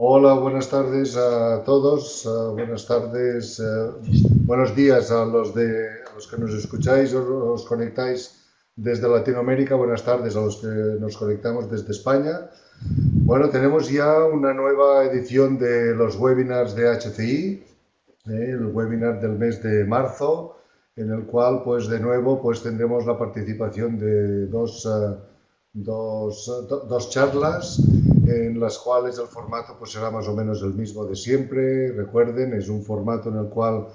Hola, buenas tardes a todos. Buenas tardes, buenos días a los que nos escucháis o os conectáis desde Latinoamérica. Buenas tardes a los que nos conectamos desde España. Bueno, tenemos ya una nueva edición de los webinars de HCI, el webinar del mes de marzo, en el cual, pues de nuevo, pues tendremos la participación de dos charlas en las cuales el formato pues será más o menos el mismo de siempre. Recuerden, es un formato en el cual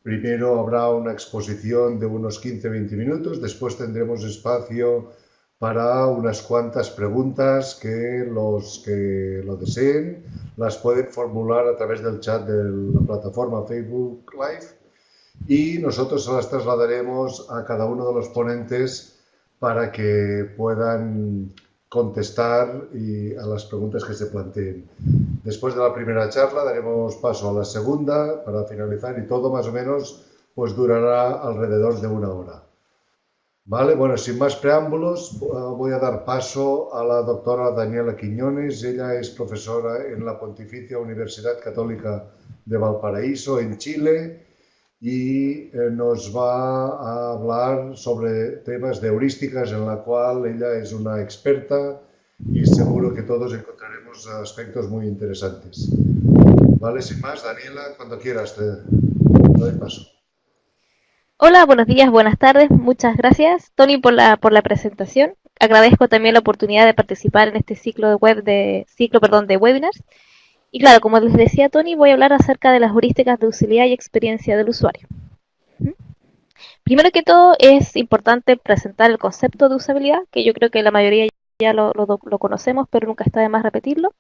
primero habrá una exposición de unos 15-20 minutos, después tendremos espacio para unas cuantas preguntas que los que lo deseen las pueden formular a través del chat de la plataforma Facebook Live y nosotros se las trasladaremos a cada uno de los ponentes para que puedan contestar a las preguntas que se planteen. Después de la primera charla daremos paso a la segunda para finalizar y todo más o menos pues durará alrededor de una hora. Vale, bueno, sin más preámbulos, voy a dar paso a la doctora Daniela Quiñones. Ella es profesora en la Pontificia Universidad Católica de Valparaíso, en Chile, y nos va a hablar sobre temas de heurísticas, en la cual ella es una experta y seguro que todos encontraremos aspectos muy interesantes. Vale, sin más, Daniela, cuando quieras te doy paso. Hola, buenos días, buenas tardes. Muchas gracias, Tony, por la presentación. Agradezco también la oportunidad de participar en este ciclo de webinars. Y claro, como les decía Tony, voy a hablar acerca de las heurísticas de usabilidad y experiencia del usuario. Primero que todo, es importante presentar el concepto de usabilidad, que yo creo que la mayoría ya lo conocemos, pero nunca está de más repetirlo.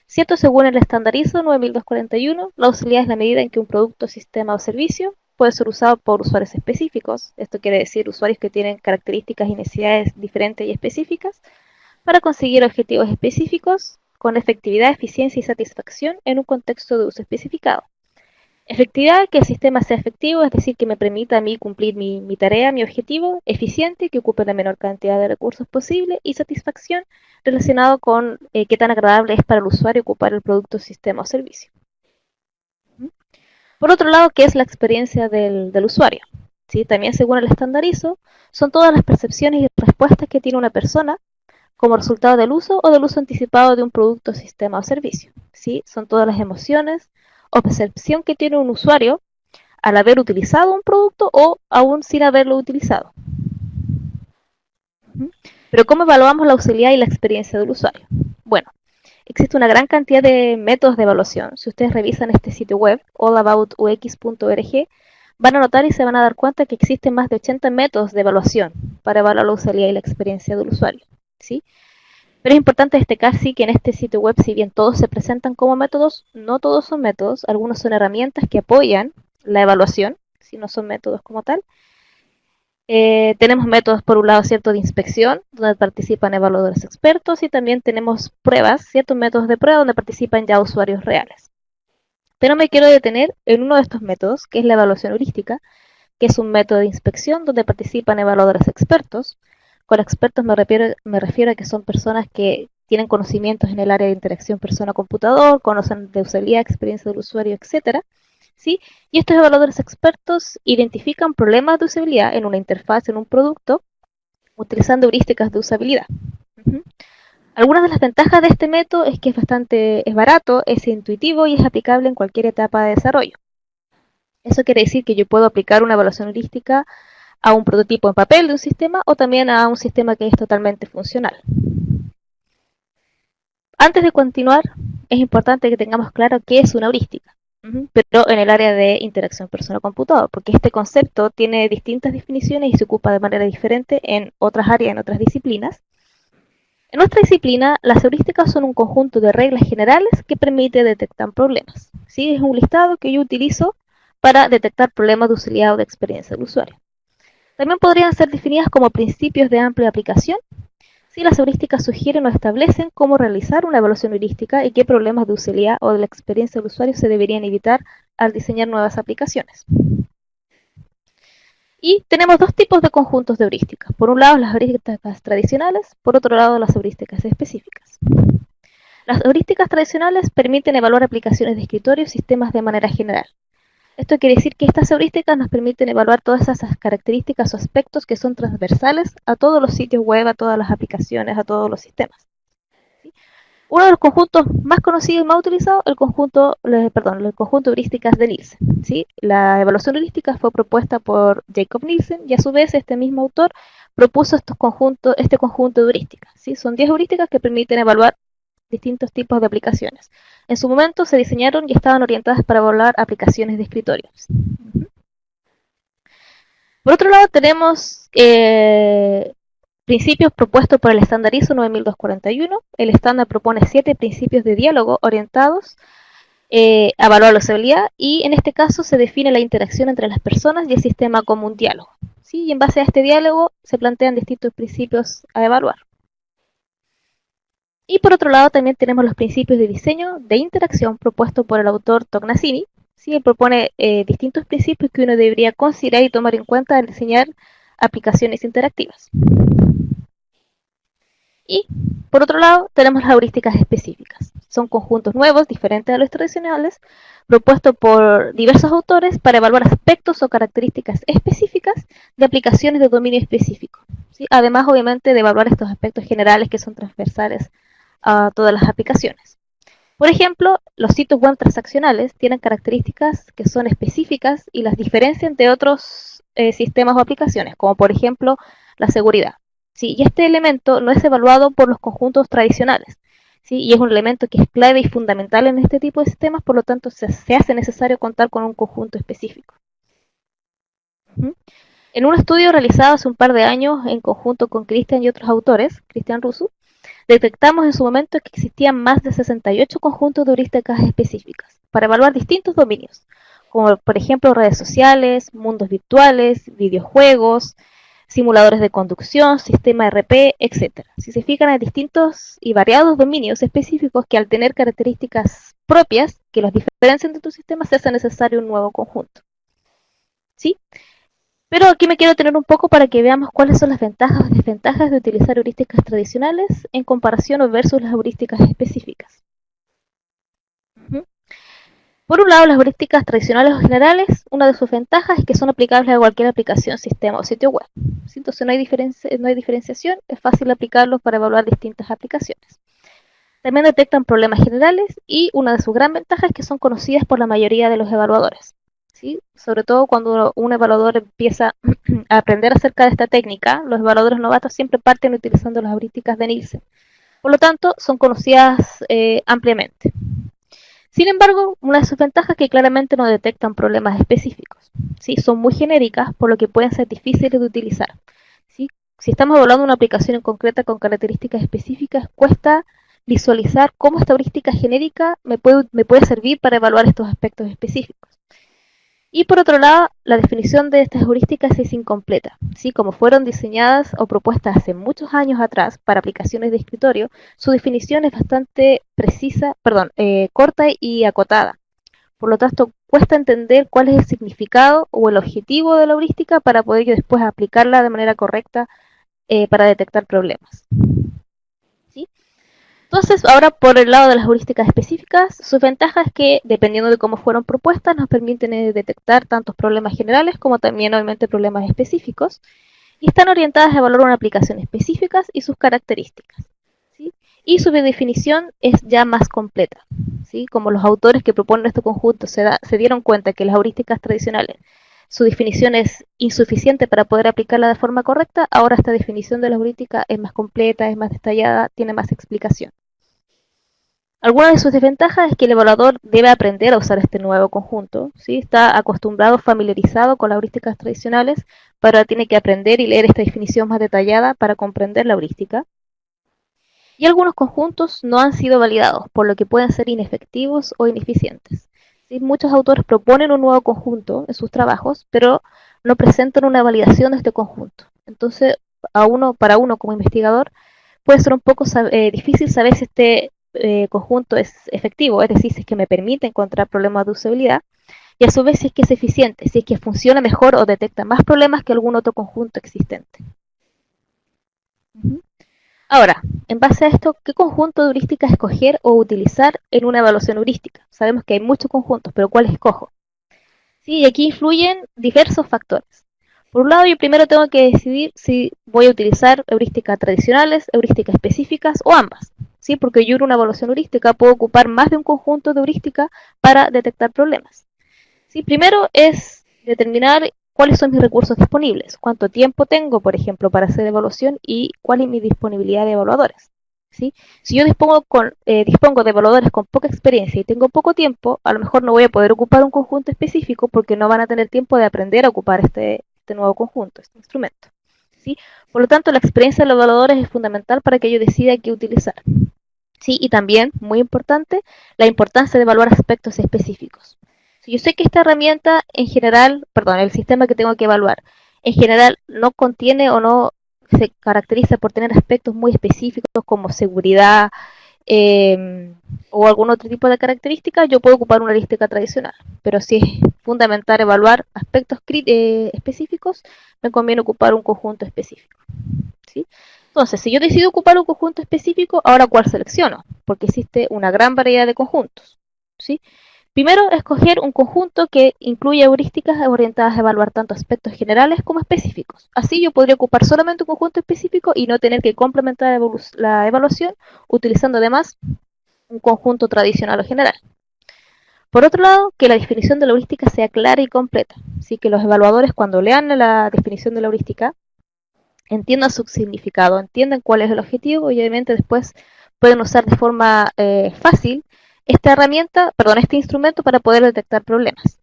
Cierto, según el estandarizo 9241, la usabilidad es la medida en que un producto, sistema o servicio puede ser usado por usuarios específicos. Esto quiere decir usuarios que tienen características y necesidades diferentes y específicas para conseguir objetivos específicos con efectividad, eficiencia y satisfacción en un contexto de uso especificado. Efectividad, que el sistema sea efectivo, es decir, que me permita a mí cumplir mi tarea, mi objetivo, eficiente, que ocupe la menor cantidad de recursos posible, y satisfacción, relacionado con qué tan agradable es para el usuario ocupar el producto, sistema o servicio. Por otro lado, ¿qué es la experiencia del usuario? ¿Sí? También según el estandarizo, son todas las percepciones y respuestas que tiene una persona como resultado del uso o del uso anticipado de un producto, sistema o servicio. ¿Sí? Son todas las emociones o percepción que tiene un usuario al haber utilizado un producto o aún sin haberlo utilizado. Pero ¿cómo evaluamos la utilidad y la experiencia del usuario? Bueno, existe una gran cantidad de métodos de evaluación. Si ustedes revisan este sitio web, allaboutux.org, van a notar y se van a dar cuenta que existen más de 80 métodos de evaluación para evaluar la usabilidad y la experiencia del usuario. ¿Sí? Pero es importante destacar, sí, que en este sitio web, si bien todos se presentan como métodos, no todos son métodos. Algunos son herramientas que apoyan la evaluación, si no son métodos como tal. Tenemos métodos, por un lado, cierto, de inspección, donde participan evaluadores expertos, y también tenemos pruebas, ciertos métodos de prueba, donde participan ya usuarios reales. Pero me quiero detener en uno de estos métodos, que es la evaluación heurística, que es un método de inspección donde participan evaluadores expertos. Con expertos me refiero a que son personas que tienen conocimientos en el área de interacción persona-computador, conocen de usabilidad, experiencia del usuario, etcétera. ¿Sí? Y estos evaluadores expertos identifican problemas de usabilidad en una interfaz, en un producto, utilizando heurísticas de usabilidad. Uh-huh. Algunas de las ventajas de este método es que es barato, es intuitivo y es aplicable en cualquier etapa de desarrollo. Eso quiere decir que yo puedo aplicar una evaluación heurística a un prototipo en papel de un sistema o también a un sistema que es totalmente funcional. Antes de continuar, es importante que tengamos claro qué es una heurística, pero en el área de interacción persona-computador, porque este concepto tiene distintas definiciones y se ocupa de manera diferente en otras áreas, en otras disciplinas. En nuestra disciplina, las heurísticas son un conjunto de reglas generales que permite detectar problemas. ¿Sí? Es un listado que yo utilizo para detectar problemas de utilidad o de experiencia del usuario. También podrían ser definidas como principios de amplia aplicación si las heurísticas sugieren o establecen cómo realizar una evaluación heurística y qué problemas de usabilidad o de la experiencia del usuario se deberían evitar al diseñar nuevas aplicaciones. Y tenemos dos tipos de conjuntos de heurísticas. Por un lado, las heurísticas tradicionales, por otro lado, las heurísticas específicas. Las heurísticas tradicionales permiten evaluar aplicaciones de escritorio y sistemas de manera general. Esto quiere decir que estas heurísticas nos permiten evaluar todas esas características o aspectos que son transversales a todos los sitios web, a todas las aplicaciones, a todos los sistemas. ¿Sí? Uno de los conjuntos más conocidos y más utilizados, el conjunto de heurísticas de Nielsen. ¿Sí? La evaluación heurística fue propuesta por Jacob Nielsen y a su vez este mismo autor propuso este conjunto de heurísticas. ¿Sí? Son 10 heurísticas que permiten evaluar distintos tipos de aplicaciones. En su momento se diseñaron y estaban orientadas para evaluar aplicaciones de escritorio. Por otro lado tenemos principios propuestos por el estándar ISO 9241. El estándar propone 7 principios de diálogo orientados a evaluar la usabilidad y en este caso se define la interacción entre las personas y el sistema como un diálogo. ¿Sí? Y en base a este diálogo se plantean distintos principios a evaluar. Y por otro lado también tenemos los principios de diseño de interacción propuestos por el autor Tognazini. ¿Sí? Él propone distintos principios que uno debería considerar y tomar en cuenta al diseñar aplicaciones interactivas. Y por otro lado tenemos las heurísticas específicas. Son conjuntos nuevos, diferentes a los tradicionales, propuestos por diversos autores para evaluar aspectos o características específicas de aplicaciones de dominio específico. ¿Sí? Además, obviamente, de evaluar estos aspectos generales que son transversales a todas las aplicaciones. Por ejemplo, los sitios web transaccionales tienen características que son específicas y las diferencian de otros sistemas o aplicaciones, como por ejemplo la seguridad. ¿Sí? Y este elemento no es evaluado por los conjuntos tradicionales, ¿sí? Y es un elemento que es clave y fundamental en este tipo de sistemas, por lo tanto se hace necesario contar con un conjunto específico. En un estudio realizado hace un par de años en conjunto con Christian y otros autores, Christian Russo, detectamos en su momento que existían más de 68 conjuntos de heurísticas específicas para evaluar distintos dominios, como por ejemplo redes sociales, mundos virtuales, videojuegos, simuladores de conducción, sistema RP, etc. Si se fijan, hay distintos y variados dominios específicos que al tener características propias que los diferencian de tu sistema se hace necesario un nuevo conjunto. ¿Sí? Pero aquí me quiero detener un poco para que veamos cuáles son las ventajas o desventajas de utilizar heurísticas tradicionales en comparación o versus las heurísticas específicas. Por un lado, las heurísticas tradicionales o generales, una de sus ventajas es que son aplicables a cualquier aplicación, sistema o sitio web. Entonces no hay diferenciación, es fácil aplicarlos para evaluar distintas aplicaciones. También detectan problemas generales y una de sus gran ventajas es que son conocidas por la mayoría de los evaluadores. ¿Sí? Sobre todo cuando un evaluador empieza a aprender acerca de esta técnica, los evaluadores novatos siempre parten utilizando las heurísticas de Nielsen. Por lo tanto, son conocidas ampliamente. Sin embargo, una de sus ventajas es que claramente no detectan problemas específicos. ¿Sí? Son muy genéricas, por lo que pueden ser difíciles de utilizar. ¿Sí? Si estamos hablando de una aplicación en concreta con características específicas, cuesta visualizar cómo esta heurística genérica me puede servir para evaluar estos aspectos específicos. Y por otro lado, la definición de estas heurísticas es incompleta. ¿Sí? Como fueron diseñadas o propuestas hace muchos años atrás para aplicaciones de escritorio, su definición es bastante corta y acotada. Por lo tanto, cuesta entender cuál es el significado o el objetivo de la heurística para poder después aplicarla de manera correcta para detectar problemas. ¿Sí? Entonces, ahora por el lado de las heurísticas específicas, sus ventajas es que, dependiendo de cómo fueron propuestas, nos permiten detectar tantos problemas generales como también, obviamente, problemas específicos, y están orientadas a evaluar una aplicación específica y sus características. ¿Sí? Y su definición es ya más completa. ¿Sí? Como los autores que proponen este conjunto se dieron cuenta que las heurísticas tradicionales, su definición es insuficiente para poder aplicarla de forma correcta, ahora esta definición de la heurística es más completa, es más detallada, tiene más explicación. Alguna de sus desventajas es que el evaluador debe aprender a usar este nuevo conjunto. ¿Sí? Está acostumbrado, familiarizado con las heurísticas tradicionales, pero ahora tiene que aprender y leer esta definición más detallada para comprender la heurística. Y algunos conjuntos no han sido validados, por lo que pueden ser inefectivos o ineficientes. ¿Sí? Muchos autores proponen un nuevo conjunto en sus trabajos, pero no presentan una validación de este conjunto. Entonces, para uno como investigador, puede ser un poco difícil saber si este conjunto es efectivo, es decir, si es que me permite encontrar problemas de usabilidad, y a su vez si es que es eficiente, si es que funciona mejor o detecta más problemas que algún otro conjunto existente. Ahora, en base a esto, ¿qué conjunto de heurísticas escoger o utilizar en una evaluación heurística? Sabemos que hay muchos conjuntos, pero ¿cuál escojo? Sí, y aquí influyen diversos factores. Por un lado, yo primero tengo que decidir si voy a utilizar heurísticas tradicionales, heurísticas específicas o ambas. ¿Sí? Porque yo en una evaluación heurística puedo ocupar más de un conjunto de heurísticas para detectar problemas. ¿Sí? Primero es determinar cuáles son mis recursos disponibles, cuánto tiempo tengo, por ejemplo, para hacer evaluación y cuál es mi disponibilidad de evaluadores. ¿Sí? Si yo dispongo de evaluadores con poca experiencia y tengo poco tiempo, a lo mejor no voy a poder ocupar un conjunto específico porque no van a tener tiempo de aprender a ocupar este nuevo conjunto, este instrumento. ¿Sí? Por lo tanto, la experiencia de los evaluadores es fundamental para que yo decida qué utilizar. ¿Sí? Y también, muy importante, la importancia de evaluar aspectos específicos. Si yo sé que esta herramienta en general, perdón, el sistema que tengo que evaluar, en general no contiene o no se caracteriza por tener aspectos muy específicos como seguridad o algún otro tipo de características, yo puedo ocupar una heurística tradicional. Pero si es fundamental evaluar aspectos específicos, me conviene ocupar un conjunto específico. ¿Sí? Entonces, si yo decido ocupar un conjunto específico, ahora ¿cuál selecciono? Porque existe una gran variedad de conjuntos. ¿Sí? Primero, escoger un conjunto que incluya heurísticas orientadas a evaluar tanto aspectos generales como específicos. Así yo podría ocupar solamente un conjunto específico y no tener que complementar la evaluación utilizando además un conjunto tradicional o general. Por otro lado, que la definición de la heurística sea clara y completa. Así que los evaluadores cuando lean la definición de la heurística entiendan su significado, entiendan cuál es el objetivo y obviamente después pueden usar de forma fácil este instrumento para poder detectar problemas.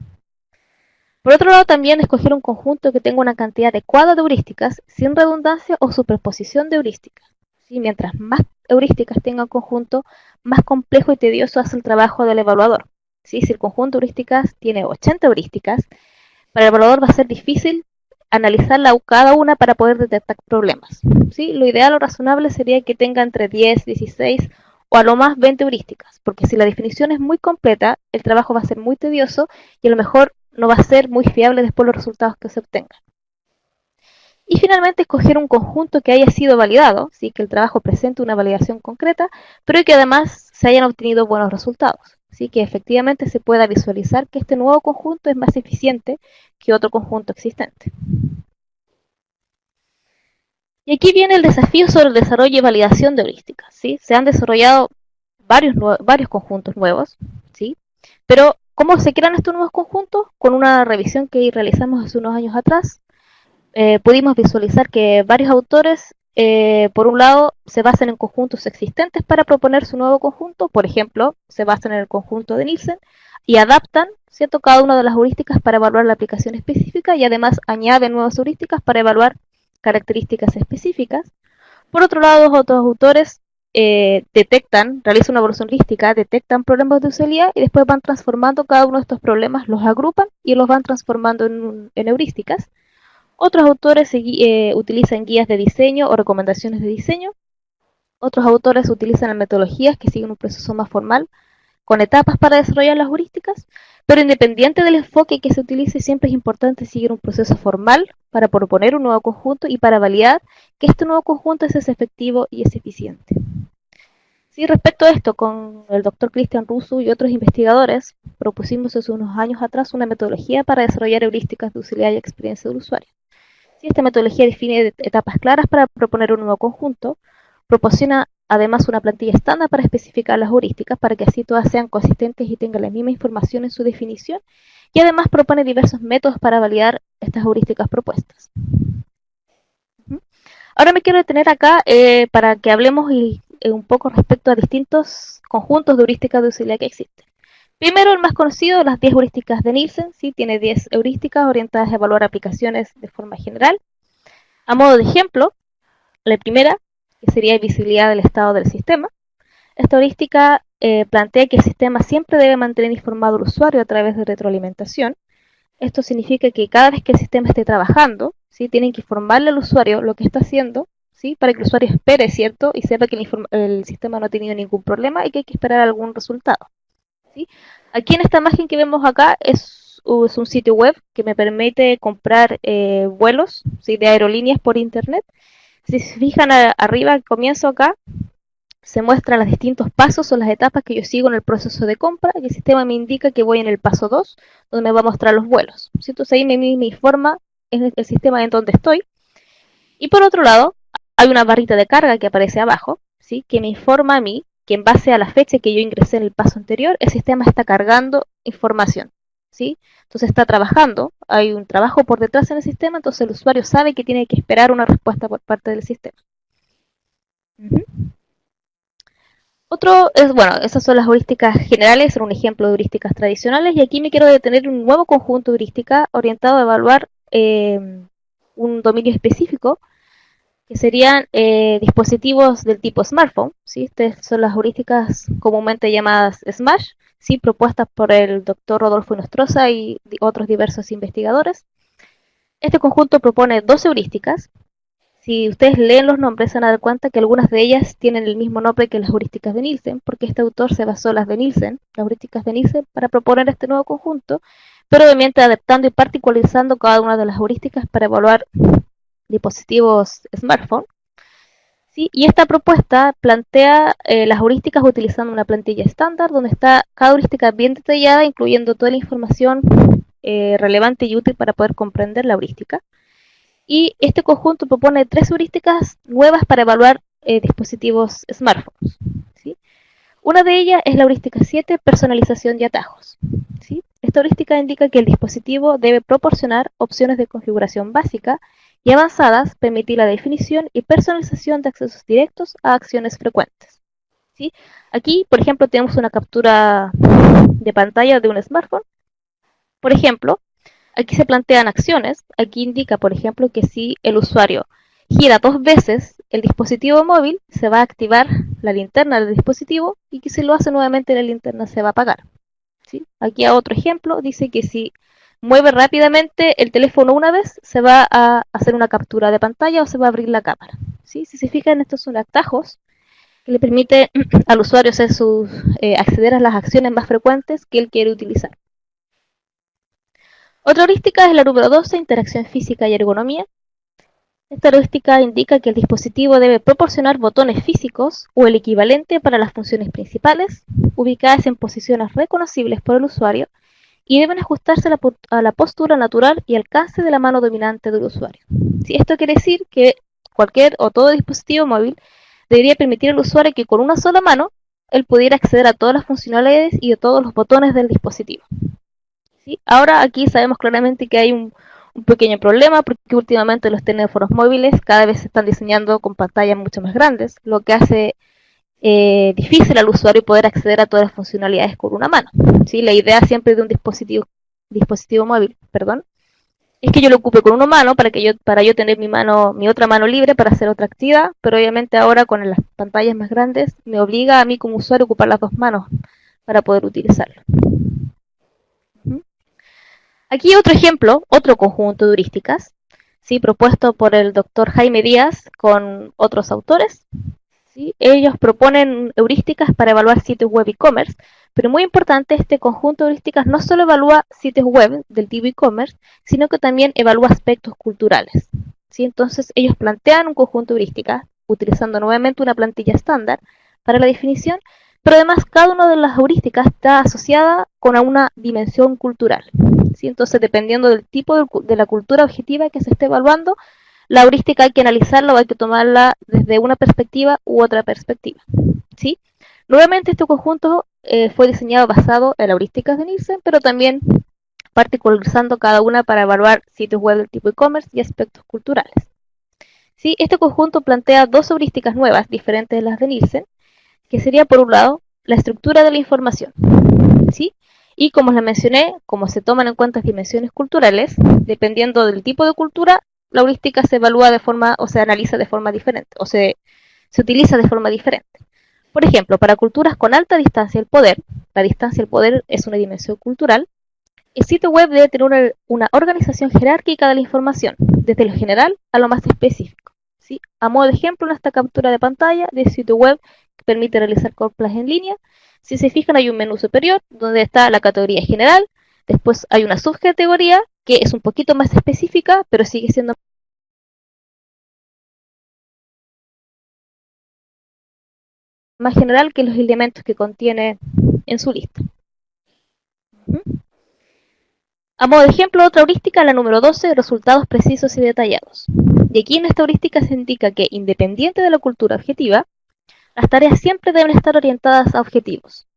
Por otro lado, también escoger un conjunto que tenga una cantidad adecuada de heurísticas, sin redundancia o superposición de heurísticas. ¿Sí? Mientras más heurísticas tenga un conjunto, más complejo y tedioso hace el trabajo del evaluador. ¿Sí? Si el conjunto de heurísticas tiene 80 heurísticas, para el evaluador va a ser difícil analizarla cada una para poder detectar problemas. ¿Sí? Lo ideal o razonable sería que tenga entre 10, 16 o a lo más 20 heurísticas, porque si la definición es muy completa, el trabajo va a ser muy tedioso y a lo mejor no va a ser muy fiable después los resultados que se obtengan. Y finalmente escoger un conjunto que haya sido validado, ¿sí? Que el trabajo presente una validación concreta, pero que además se hayan obtenido buenos resultados. ¿Sí? Que efectivamente se pueda visualizar que este nuevo conjunto es más eficiente que otro conjunto existente. Y aquí viene el desafío sobre el desarrollo y validación de heurísticas. ¿Sí? Se han desarrollado varios conjuntos nuevos, ¿sí? Pero ¿cómo se crean estos nuevos conjuntos? Con una revisión que realizamos hace unos años atrás, pudimos visualizar que varios autores, por un lado, se basan en conjuntos existentes para proponer su nuevo conjunto. Por ejemplo, se basan en el conjunto de Nielsen y adaptan, ¿cierto?, cada una de las heurísticas para evaluar la aplicación específica y además añaden nuevas heurísticas para evaluar características específicas. Por otro lado, otros autores realizan una evaluación heurística, detectan problemas de usabilidad y después van transformando cada uno de estos problemas, los agrupan y los van transformando en heurísticas. Otros autores utilizan guías de diseño o recomendaciones de diseño. Otros autores utilizan metodologías que siguen un proceso más formal, con etapas para desarrollar las heurísticas, pero independiente del enfoque que se utilice, siempre es importante seguir un proceso formal para proponer un nuevo conjunto y para validar que este nuevo conjunto es efectivo y es eficiente. Sí, respecto a esto, con el doctor Cristian Russo y otros investigadores, propusimos hace unos años atrás una metodología para desarrollar heurísticas de utilidad y experiencia del usuario. Sí, esta metodología define etapas claras para proponer un nuevo conjunto, proporciona además una plantilla estándar para especificar las heurísticas para que así todas sean consistentes y tengan la misma información en su definición, y además propone diversos métodos para validar estas heurísticas propuestas. Ahora me quiero detener acá para que hablemos un poco respecto a distintos conjuntos de heurísticas de utilidad que existen. Primero, el más conocido, las 10 heurísticas de Nielsen, ¿sí? Tiene 10 heurísticas orientadas a evaluar aplicaciones de forma general. A modo de ejemplo, la primera, que sería visibilidad del estado del sistema. Esta heurística plantea que el sistema siempre debe mantener informado al usuario a través de retroalimentación. Esto significa que cada vez que el sistema esté trabajando, ¿sí? Tienen que informarle al usuario lo que está haciendo, ¿sí? Para que el usuario espere, ¿cierto? Y sepa que el sistema no ha tenido ningún problema y que hay que esperar algún resultado. ¿Sí? Aquí en esta imagen que vemos acá es un sitio web que me permite comprar vuelos, ¿sí?, de aerolíneas por internet. Si se fijan arriba, al comienzo acá, se muestran los distintos pasos o las etapas que yo sigo en el proceso de compra y el sistema me indica que voy en el paso 2, donde me va a mostrar los vuelos. ¿Sí? Entonces ahí me informa en el sistema en donde estoy. Y por otro lado, hay una barrita de carga que aparece abajo, ¿sí? Que me informa a mí que en base a la fecha que yo ingresé en el paso anterior, el sistema está cargando información. ¿Sí? Entonces está trabajando, hay un trabajo por detrás en el sistema, entonces el usuario sabe que tiene que esperar una respuesta por parte del sistema. Otro es, bueno, esas son las heurísticas generales, son un ejemplo de heurísticas tradicionales, y aquí me quiero detener en un nuevo conjunto de heurística orientado a evaluar un dominio específico, que serían dispositivos del tipo smartphone, ¿sí? Estas son las heurísticas comúnmente llamadas SMASH, ¿sí? Propuestas por el doctor Rodolfo Nostroza y otros diversos investigadores. Este conjunto propone dos heurísticas. Si ustedes leen los nombres, se van a dar cuenta que algunas de ellas tienen el mismo nombre que las heurísticas de Nielsen, porque este autor se basó en las heurísticas de Nielsen, para proponer este nuevo conjunto, pero obviamente adaptando y particularizando cada una de las heurísticas para evaluar dispositivos smartphone. ¿Sí? Y esta propuesta plantea las heurísticas utilizando una plantilla estándar, donde está cada heurística bien detallada, incluyendo toda la información relevante y útil para poder comprender la heurística. Y este conjunto propone tres heurísticas nuevas para evaluar dispositivos smartphones. ¿Sí? Una de ellas es la heurística 7, personalización de atajos. ¿Sí? Esta heurística indica que el dispositivo debe proporcionar opciones de configuración básica y avanzadas, permitir la definición y personalización de accesos directos a acciones frecuentes. ¿Sí? Aquí, por ejemplo, tenemos una captura de pantalla de un smartphone. Por ejemplo, aquí se plantean acciones. Aquí indica, por ejemplo, que si el usuario gira 2 veces el dispositivo móvil, se va a activar la linterna del dispositivo, y que si lo hace nuevamente, la linterna se va a apagar. ¿Sí? Aquí a otro ejemplo dice que si mueve rápidamente el teléfono una vez, se va a hacer una captura de pantalla o se va a abrir la cámara. ¿Sí? Si se fijan, estos son atajos que le permite al usuario acceder a las acciones más frecuentes que él quiere utilizar. Otra heurística es la número 12, interacción física y ergonomía. Esta heurística indica que el dispositivo debe proporcionar botones físicos o el equivalente para las funciones principales, ubicadas en posiciones reconocibles por el usuario, y deben ajustarse a la postura natural y alcance de la mano dominante del usuario. ¿Sí? Esto quiere decir que cualquier o todo dispositivo móvil debería permitir al usuario que con una sola mano él pudiera acceder a todas las funcionalidades y a todos los botones del dispositivo. ¿Sí? Ahora aquí sabemos claramente que hay un pequeño problema, porque últimamente los teléfonos móviles cada vez se están diseñando con pantallas mucho más grandes, lo que hace difícil al usuario poder acceder a todas las funcionalidades con una mano. ¿Sí? La idea siempre de un dispositivo móvil, perdón, es que yo lo ocupe con una mano para yo tener mi otra mano libre para hacer otra actividad, pero obviamente ahora con las pantallas más grandes me obliga a mí como usuario a ocupar las dos manos para poder utilizarlo. Aquí otro ejemplo, otro conjunto de heurísticas, ¿sí? Propuesto por el doctor Jaime Díaz con otros autores. ¿Sí? Ellos proponen heurísticas para evaluar sitios web e-commerce, pero muy importante, este conjunto de heurísticas no solo evalúa sitios web del tipo e-commerce, sino que también evalúa aspectos culturales. ¿Sí? Entonces ellos plantean un conjunto de heurísticas utilizando nuevamente una plantilla estándar para la definición, pero además cada una de las heurísticas está asociada con una dimensión cultural. ¿Sí? Entonces, dependiendo del tipo de la cultura objetiva que se esté evaluando, la heurística hay que analizarla o hay que tomarla desde una perspectiva u otra perspectiva. ¿Sí? Nuevamente, este conjunto fue diseñado basado en las heurísticas de Nielsen, pero también particularizando cada una para evaluar sitios web del tipo e-commerce y aspectos culturales. ¿Sí? Este conjunto plantea dos heurísticas nuevas, diferentes de las de Nielsen, que sería, por un lado, la estructura de la información. ¿Sí? Y como les mencioné, como se toman en cuenta dimensiones culturales, dependiendo del tipo de cultura, la heurística se evalúa de forma, o se analiza de forma diferente, o se utiliza de forma diferente. Por ejemplo, para culturas con alta distancia del poder, la distancia del poder es una dimensión cultural, el sitio web debe tener una organización jerárquica de la información, desde lo general a lo más específico. ¿Sí? A modo de ejemplo, en esta captura de pantalla del sitio web que permite realizar compras en línea, si se fijan, hay un menú superior donde está la categoría general, después hay una subcategoría que es un poquito más específica, pero sigue siendo más general que los elementos que contiene en su lista. A modo de ejemplo, otra heurística, la número 12, resultados precisos y detallados. Y aquí en esta heurística se indica que, independiente de la cultura objetiva, las tareas siempre deben estar orientadas a objetivos.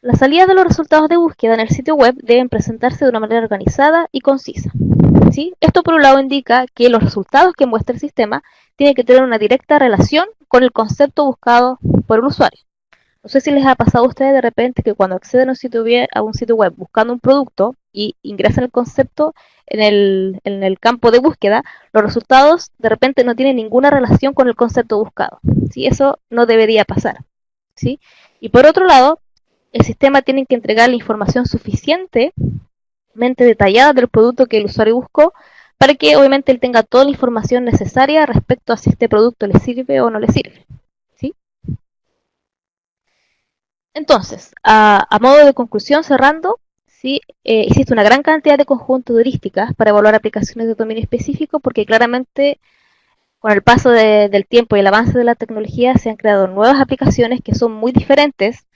La salida de los resultados de búsqueda en el sitio web deben presentarse de una manera organizada y concisa. ¿Sí? Esto por un lado indica que los resultados que muestra el sistema tienen que tener una directa relación con el concepto buscado por el usuario. No sé si les ha pasado a ustedes de repente que cuando acceden a un sitio web buscando un producto y ingresan el concepto en el campo de búsqueda, los resultados de repente no tienen ninguna relación con el concepto buscado. ¿Sí? Eso no debería pasar. ¿Sí? Y por otro lado, el sistema tiene que entregar la información suficientemente detallada del producto que el usuario buscó para que obviamente él tenga toda la información necesaria respecto a si este producto le sirve o no le sirve. ¿Sí? Entonces, a modo de conclusión, cerrando, ¿sí? Existe una gran cantidad de conjuntos de heurísticas para evaluar aplicaciones de dominio específico porque claramente con el paso del tiempo y el avance de la tecnología se han creado nuevas aplicaciones que son muy diferentes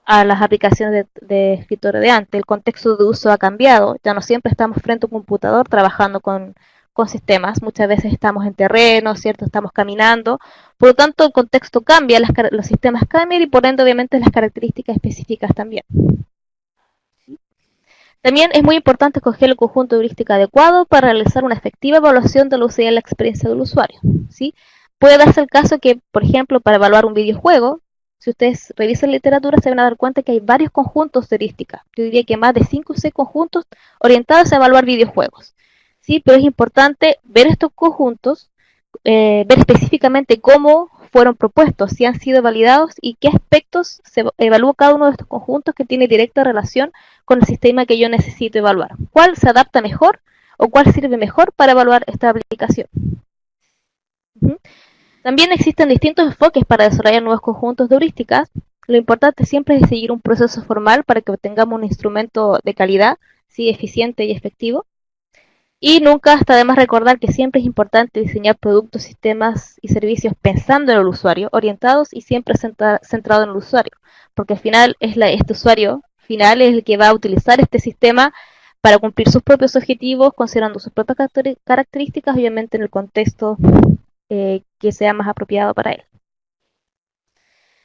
a las aplicaciones de escritorio de antes. El contexto de uso ha cambiado, ya no siempre estamos frente a un computador trabajando con sistemas, muchas veces estamos en terreno, ¿cierto? Estamos caminando, por lo tanto el contexto cambia, los sistemas cambian y por ende obviamente las características específicas también. También es muy importante escoger el conjunto heurístico adecuado para realizar una efectiva evaluación de la usabilidad y la experiencia del usuario. ¿Sí? Puede darse el caso que, por ejemplo, para evaluar un videojuego, si ustedes revisan literatura se van a dar cuenta que hay varios conjuntos de heurísticas. Yo diría que más de 5 o 6 conjuntos orientados a evaluar videojuegos. ¿Sí? Pero es importante ver estos conjuntos, ver específicamente cómo fueron propuestos, si han sido validados y qué aspectos se evalúa cada uno de estos conjuntos que tiene directa relación con el sistema que yo necesito evaluar. ¿Cuál se adapta mejor o cuál sirve mejor para evaluar esta aplicación? También existen distintos enfoques para desarrollar nuevos conjuntos de heurísticas. Lo importante siempre es seguir un proceso formal para que obtengamos un instrumento de calidad, ¿sí? Eficiente y efectivo. Y nunca está de más recordar que siempre es importante diseñar productos, sistemas y servicios pensando en el usuario, orientados y siempre centrado en el usuario, porque al final este usuario final es el que va a utilizar este sistema para cumplir sus propios objetivos, considerando sus propias características, obviamente en el contexto que sea más apropiado para él.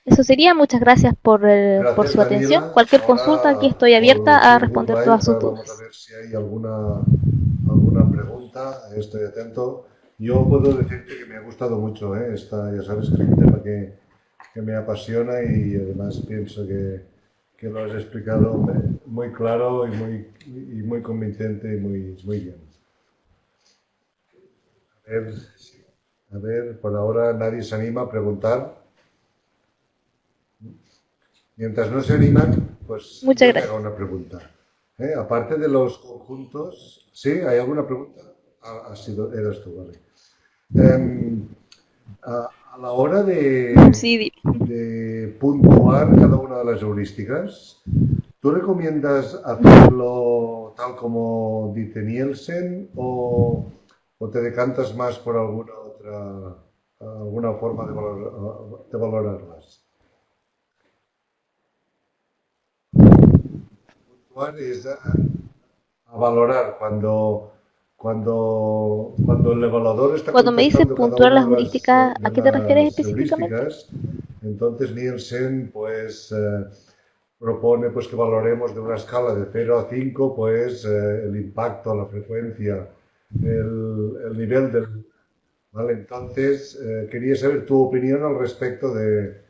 Eso sería, muchas gracias por su atención. Daniela. Cualquier consulta, aquí estoy abierta a responder todas sus dudas. Vamos a ver si hay alguna pregunta, estoy atento. Yo puedo decirte que me ha gustado mucho, ya sabes que es un tema que me apasiona y además pienso que lo has explicado muy claro y muy convincente y muy bien. A ver, por ahora nadie se anima a preguntar. Mientras no se animan, pues Muchas yo te gracias. hago una pregunta. Aparte de los conjuntos, ¿sí? ¿Hay alguna pregunta? Eras tú, vale. A la hora Sí, de puntuar cada una de las heurísticas, ¿tú recomiendas hacerlo tal como dice Nielsen o te decantas más por alguna forma de valorarlas? Es a valorar cuando el evaluador está cuando me dice contestando cada puntuar una las heurísticas, ¿a qué te refieres específicamente? heurísticas, entonces Nielsen pues propone pues que valoremos de una escala de 0 a 5 pues el impacto, la frecuencia, el nivel del... ¿Vale? Entonces quería saber tu opinión al respecto de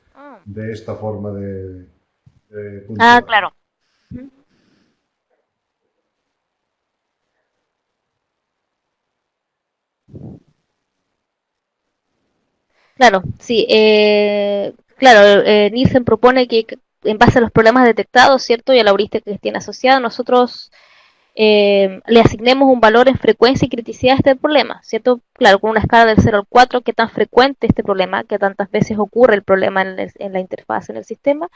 esta forma de puntuar. Claro. Claro, sí. Claro, Nielsen propone que en base a los problemas detectados, ¿cierto? Y a la heurística que tiene asociada, nosotros le asignemos un valor en frecuencia y criticidad a este problema, ¿cierto? Claro, con una escala del 0 al 4, qué tan frecuente este problema, qué tantas veces ocurre el problema en la interfaz, en el sistema.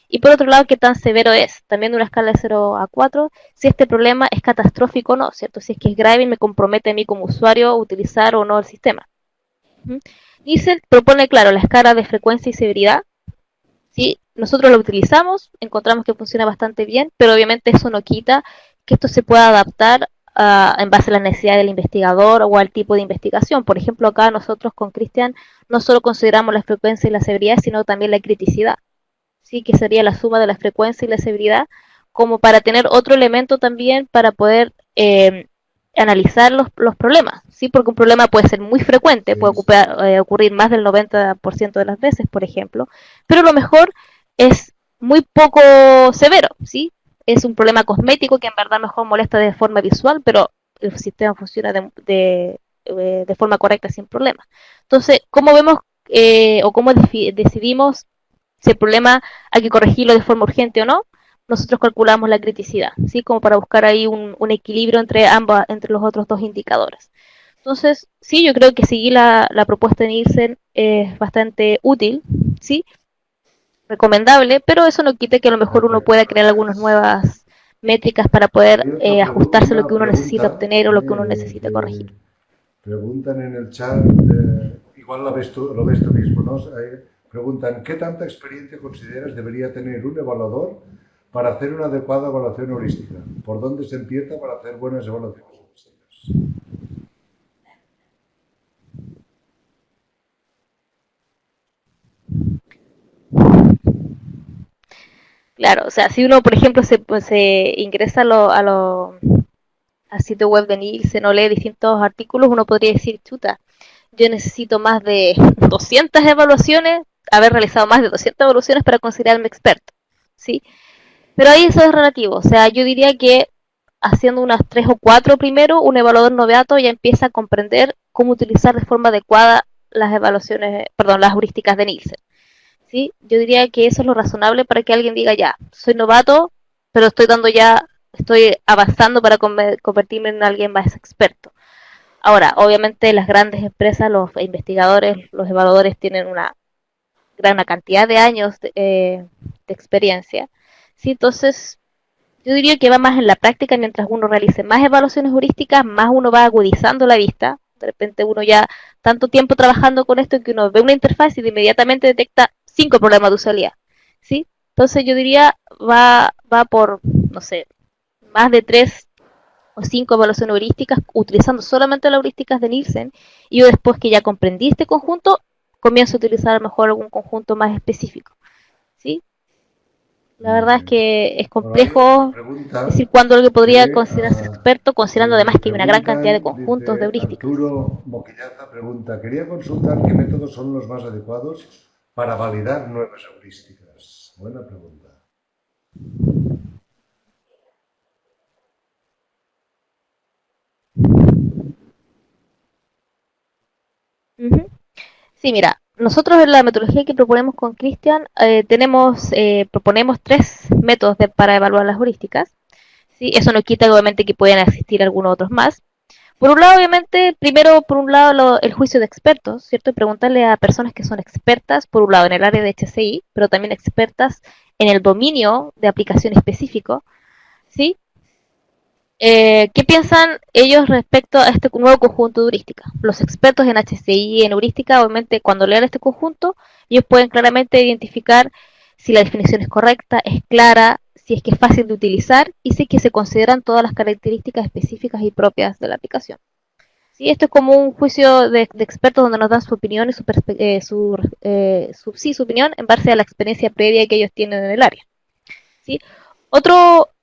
Y por otro lado, qué tan severo es, también de una escala de 0 a 4, si este problema es catastrófico o no, ¿cierto? Si es que es grave y me compromete a mí como usuario utilizar o no el sistema. Nielsen propone, claro, la escala de frecuencia y severidad, ¿sí? Nosotros lo utilizamos, encontramos que funciona bastante bien, pero obviamente eso no quita que esto se pueda adaptar en base a la necesidad del investigador o al tipo de investigación. Por ejemplo, acá nosotros con Cristian no solo consideramos la frecuencia y la severidad, sino también la criticidad, ¿sí? Que sería la suma de la frecuencia y la severidad, como para tener otro elemento también para poder analizar los problemas, ¿sí? Porque un problema puede ser muy frecuente, puede Sí, ocurrir más del 90% de las veces, por ejemplo, pero lo mejor es muy poco severo, ¿sí? Es un problema cosmético que en verdad mejor molesta de forma visual, pero el sistema funciona de forma correcta sin problema. Entonces, ¿cómo vemos o cómo decidimos si el problema hay que corregirlo de forma urgente o no? Nosotros calculamos la criticidad, ¿sí? Como para buscar ahí un equilibrio entre ambas, entre los otros dos indicadores. Entonces, sí, yo creo que seguir la propuesta de Nielsen es bastante útil, ¿sí? Recomendable, pero eso no quita que a lo mejor uno pueda crear algunas nuevas métricas para poder hay otra ajustarse a lo una que uno necesita pregunta obtener o lo que uno necesita corregir. que preguntan en el chat, igual lo ves tú mismo, ¿no? Preguntan, ¿qué tanta experiencia consideras debería tener un evaluador para hacer una adecuada evaluación heurística? ¿Por dónde se empieza para hacer buenas evaluaciones heurísticas? Claro, o sea, si uno, por ejemplo, se ingresa al sitio web de Nielsen o lee distintos artículos, uno podría decir, chuta, yo necesito más de 200 evaluaciones, haber realizado más de 200 evaluaciones para considerarme experto, ¿sí? Pero ahí eso es relativo, o sea, yo diría que haciendo unas 3 o 4 primero, un evaluador novato ya empieza a comprender cómo utilizar de forma adecuada las evaluaciones, perdón, las heurísticas de Nielsen, ¿sí? Yo diría que eso es lo razonable para que alguien diga, ya, soy novato, pero estoy avanzando para convertirme en alguien más experto. Ahora, obviamente las grandes empresas, los investigadores, los evaluadores tienen una gran cantidad de años de experiencia, ¿sí? Entonces, yo diría que va más en la práctica, mientras uno realice más evaluaciones heurísticas, más uno va agudizando la vista. De repente uno ya tanto tiempo trabajando con esto que uno ve una interfaz y de inmediatamente detecta 5 problemas de usabilidad, ¿sí? Entonces yo diría va por, no sé, más de 3 o 5 evaluaciones heurísticas utilizando solamente las heurísticas de Nielsen, y yo después que ya comprendí este conjunto, comienzo a utilizar a lo mejor algún conjunto más específico, ¿sí? La Muy verdad es bien. que es Ahora hay otra complejo pregunta decir cuándo alguien podría que, considerarse experto, considerando además que hay una gran cantidad de preguntan, conjuntos de dice heurísticas. Arturo Moquillaza, pregunta, quería consultar qué métodos son los más adecuados para validar nuevas heurísticas. Buena pregunta. Uh -huh. Sí, mira, nosotros en la metodología que proponemos con Cristian proponemos 3 métodos para evaluar las heurísticas. ¿Sí? Eso no quita obviamente que puedan existir algunos otros más. Por un lado, obviamente, primero, por un lado, el juicio de expertos, ¿cierto? Y preguntarle a personas que son expertas, por un lado, en el área de HCI, pero también expertas en el dominio de aplicación específico, ¿sí? ¿Qué piensan ellos respecto a este nuevo conjunto de heurística? Los expertos en HCI y en heurística, obviamente, cuando lean este conjunto, ellos pueden claramente identificar si la definición es correcta, es clara, si es que es fácil de utilizar y si es que se consideran todas las características específicas y propias de la aplicación. Sí, esto es como un juicio de expertos donde nos dan su opinión y su opinión en base a la experiencia previa que ellos tienen en el área. ¿Sí?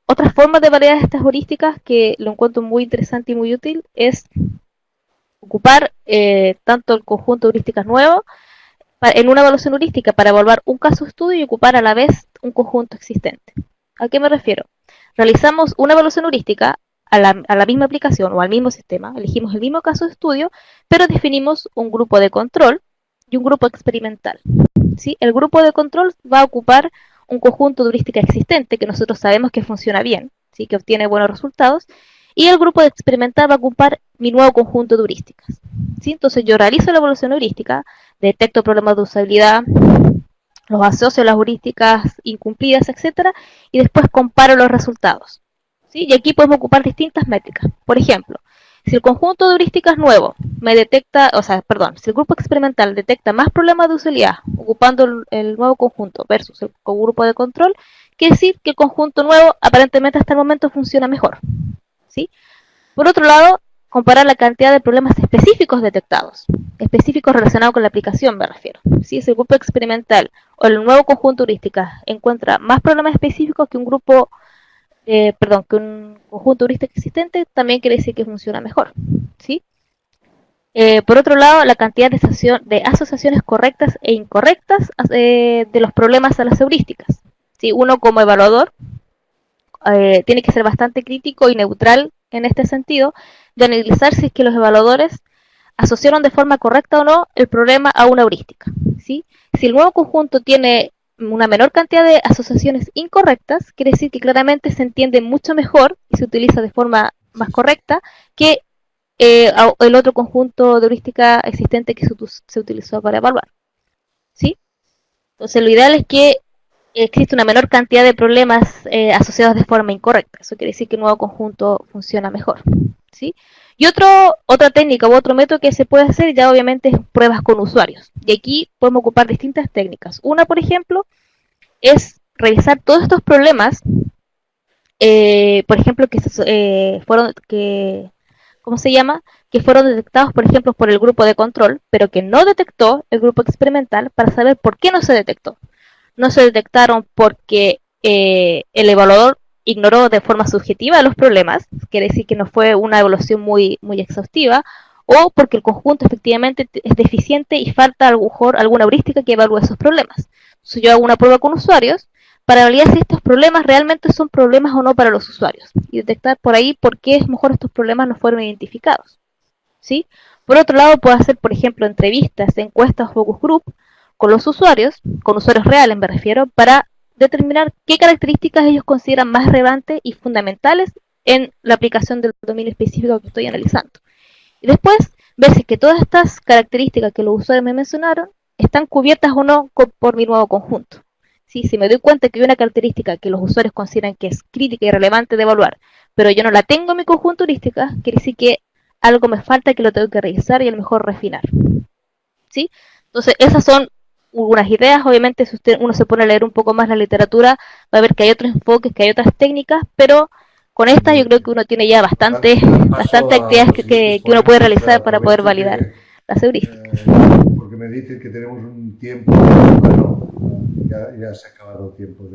Otras formas de validar estas heurísticas que lo encuentro muy interesante y muy útil es ocupar tanto el conjunto de heurísticas nuevo en una evaluación heurística para evaluar un caso de estudio y ocupar a la vez un conjunto existente. ¿A qué me refiero? Realizamos una evaluación heurística a la misma aplicación o al mismo sistema, elegimos el mismo caso de estudio, pero definimos un grupo de control y un grupo experimental. ¿Sí? El grupo de control va a ocupar un conjunto de heurística existente que nosotros sabemos que funciona bien, ¿sí? Que obtiene buenos resultados, y el grupo de experimental va a ocupar mi nuevo conjunto de heurísticas. ¿Sí? Entonces yo realizo la evaluación heurística, detecto problemas de usabilidad, los asocio a las heurísticas incumplidas, etcétera, y después comparo los resultados. ¿Sí? Y aquí podemos ocupar distintas métricas. Por ejemplo, Si el conjunto de heurísticas nuevo me detecta, o sea, perdón, si el grupo experimental detecta más problemas de usabilidad ocupando el nuevo conjunto versus el grupo de control, quiere decir que el conjunto nuevo aparentemente hasta el momento funciona mejor, ¿sí? Por otro lado, comparar la cantidad de problemas específicos detectados, específicos relacionados con la aplicación me refiero. Si el grupo experimental o el nuevo conjunto heurística encuentra más problemas específicos que un grupo, que un conjunto heurístico existente, también quiere decir que funciona mejor, ¿sí? Por otro lado, la cantidad de asociaciones correctas e incorrectas de los problemas a las heurísticas. ¿Sí? Uno como evaluador tiene que ser bastante crítico y neutral en este sentido, de analizar si es que los evaluadores asociaron de forma correcta o no el problema a una heurística, ¿sí? Si el nuevo conjunto tiene una menor cantidad de asociaciones incorrectas, quiere decir que claramente se entiende mucho mejor y se utiliza de forma más correcta que el otro conjunto de heurística existente que se utilizó para evaluar, ¿sí? Entonces lo ideal es que existe una menor cantidad de problemas asociados de forma incorrecta. Eso quiere decir que el nuevo conjunto funciona mejor, ¿sí? Y otra técnica u otro método que se puede hacer ya obviamente es pruebas con usuarios. Y aquí podemos ocupar distintas técnicas. Una, por ejemplo, es revisar todos estos problemas, por ejemplo, ¿cómo se llama? Que fueron detectados, por ejemplo, por el grupo de control, pero que no detectó el grupo experimental para saber por qué no se detectó. No se detectaron porque el evaluador ignoró de forma subjetiva los problemas, quiere decir que no fue una evaluación muy exhaustiva, o porque el conjunto efectivamente es deficiente y falta a lo mejor alguna heurística que evalúe esos problemas. Entonces yo hago una prueba con usuarios para validar si estos problemas realmente son problemas o no para los usuarios y detectar por ahí por qué es mejor estos problemas no fueron identificados, ¿sí? Por otro lado, puedo hacer, por ejemplo, entrevistas, encuestas o focus group con usuarios reales me refiero, para determinar qué características ellos consideran más relevantes y fundamentales en la aplicación del dominio específico que estoy analizando. Y después, ver si es que todas estas características que los usuarios me mencionaron están cubiertas o no por mi nuevo conjunto. ¿Sí? Si me doy cuenta que hay una característica que los usuarios consideran que es crítica y relevante de evaluar, pero yo no la tengo en mi conjunto heurística, quiere decir que algo me falta que lo tengo que revisar y a lo mejor refinar, ¿sí? Entonces, esas son unas ideas. Obviamente, si uno se pone a leer un poco más la literatura, va a ver que hay otros enfoques, que hay otras técnicas, pero con esta yo creo que uno tiene ya Paso bastante a actividades los siguientes que uno puede ponentes. realizar para poder Aprovecho validar que, las heurísticas. porque me dicen que tenemos un tiempo, bueno, ya se ha acabado el tiempo